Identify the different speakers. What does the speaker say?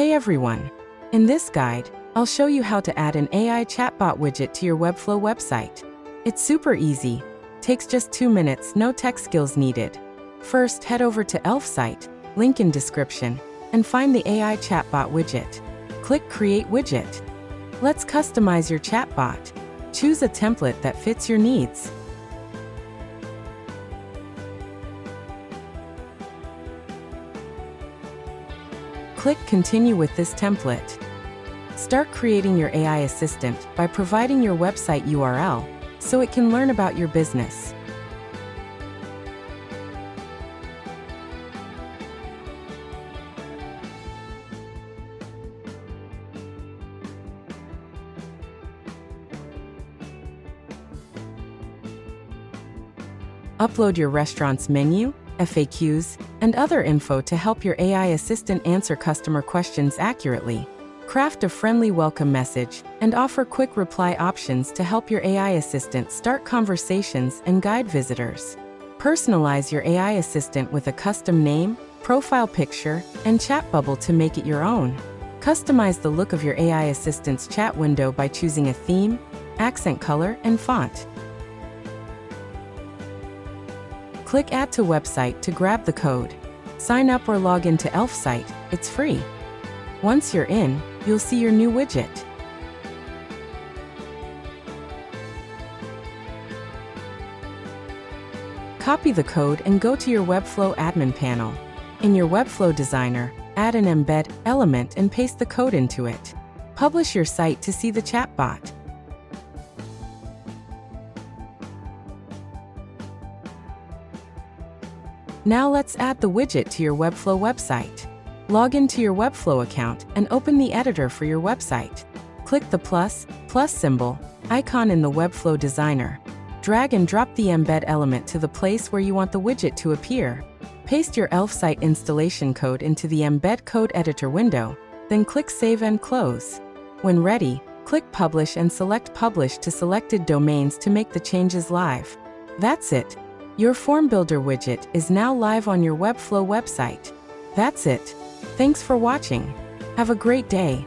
Speaker 1: Hey everyone! In this guide, I'll show you how to add an AI chatbot widget to your Webflow website. It's super easy. Takes just 2 minutes, no tech skills needed. First, head over to Elfsight, link in description, and find the AI chatbot widget. Click Create Widget. Let's customize your chatbot. Choose a template that fits your needs. Click Continue with this template. Start creating your AI assistant by providing your website URL so it can learn about your business. Upload your restaurant's menu, FAQs, and other info to help your AI assistant answer customer questions accurately. Craft a friendly welcome message and offer quick reply options to help your AI assistant start conversations and guide visitors. Personalize your AI assistant with a custom name, profile picture, and chat bubble to make it your own. Customize the look of your AI assistant's chat window by choosing a theme, accent color, and font. Click Add to Website to grab the code. Sign up or log into Elfsight, it's free. Once you're in, you'll see your new widget. Copy the code and go to your Webflow admin panel. In your Webflow Designer, add an embed element and paste the code into it. Publish your site to see the chatbot. Now let's add the widget to your Webflow website. Log into your Webflow account and open the editor for your website. Click the plus symbol icon in the Webflow Designer. Drag and drop the embed element to the place where you want the widget to appear. Paste your Elfsight installation code into the Embed Code Editor window, then click Save and Close. When ready, click Publish and select Publish to selected domains to make the changes live. That's it. Your Form Builder widget is now live on your Webflow website. That's it. Thanks for watching. Have a great day.